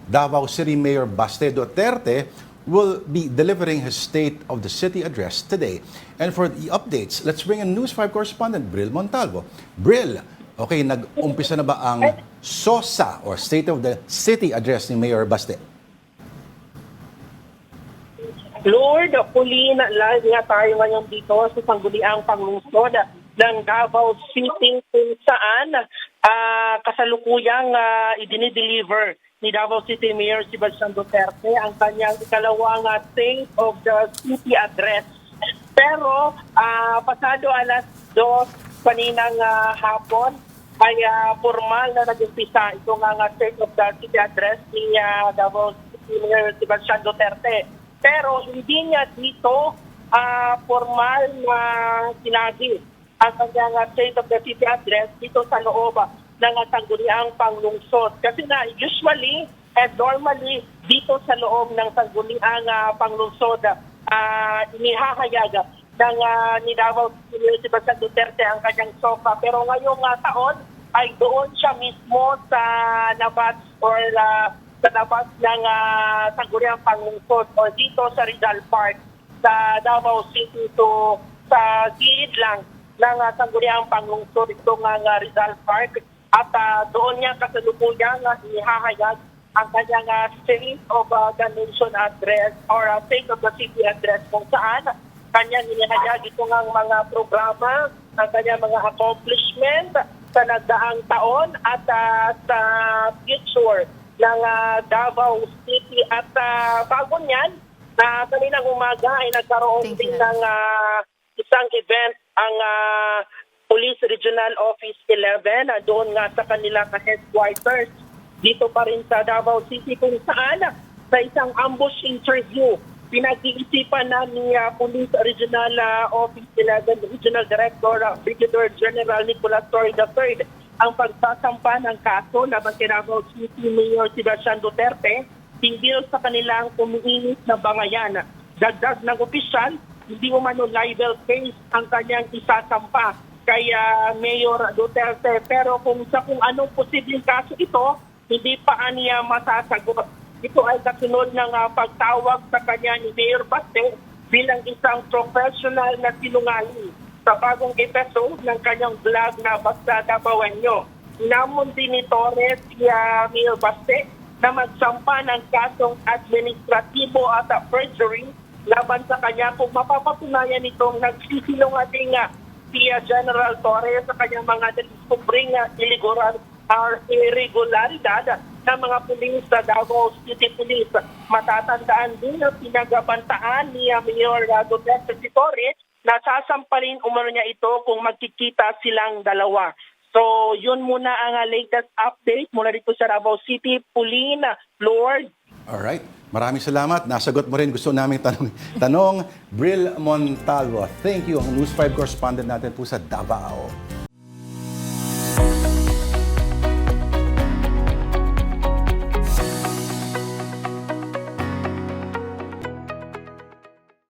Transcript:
Davao City Mayor Baste Duterte will be delivering his State of the City address today. And for the updates, let's bring in News 5 correspondent Bril Montalvo. Bril, okay, nag-umpisa na ba ang SOSA or State of the City address ni Mayor Baste? Lord, puli na live nga tayo ngayon dito sa sangguniang panglungsod ng Davao City kung saan kasalukuyang idinideliver ni Davao City Mayor Sebastian Duterte ang kanyang ikalawang State of the City address. Pero pasado alas 2 kaninang hapon ay formal na nag-umpisa itong State of the City address ni Davao City Mayor Sebastian Duterte. Pero hindi niya dito formal na sinabi ang kanyang State of the City address dito sa loob ng sangguniang panglungsod. Kasi na usually and normally dito sa loob ng sangguniang panglungsod inihahayag ng ni Davao Sebastian Duterte ang kanyang SOCA. Pero ngayong taon ay doon siya mismo sa labas or sa labas ng sangguniang panglungsod o dito sa Rizal Park sa Davao City. So sa gilid lang ng sangguniang panglungsod itong Rizal Park at doon niya kasalukuyang ihahayag ang kanyang State of the Nation address or State of the City address kung saan kanyang inihayag itong mga programa, ang kanyang mga accomplishment sa nagdaang taon at sa future ng Davao City. At bago niyan, kaninang umaga ay nagkaroon din ng isang event ang Police Regional Office 11 doon nga sa kanila ka-headquarters dito pa rin sa Davao City kung saan sa isang ambush interview pinag-iisipan na ni Police Regional Office 11 Regional Director Brigadier General Nicolas Torre III ang pagsasampa ng kaso laban kay Davao City Mayor Sebastian Duterte hinggil sa kanilang umiinit na bangayan. Dagdag ng opisyal, hindi umano libel case ang kanyang isasampa kay Mayor Duterte. Pero kung anong posibleng kaso ito, hindi pa niya masasagot. Ito ay kasunod ng pagtawag sa kanya ni Mayor Baste bilang isang professional na sinungaling sa bagong episode ng kanyang vlog na Basta Dabawenyo. Namon din ni Torres si Mayor Baste na magsampa ng kasong administratibo at perjury laban sa kanya kung mapapatunayan nitong nagsisinungaling si General Torres sa kanyang mga nadiskubreng irregularidad ng mga pulis sa Davao City Police. Matatandaan din na pinagabantaan ni Mayor Duterte si Torres na sasampalin umano niya ito kung magkikita silang dalawa. So yun muna ang latest update mula dito sa Davao City. Pauline, Lord. Alright. Maraming salamat. Nasagot mo rin gusto namin tanong. Bril Montalvo. Thank you. Ang News 5 correspondent natin po sa Davao.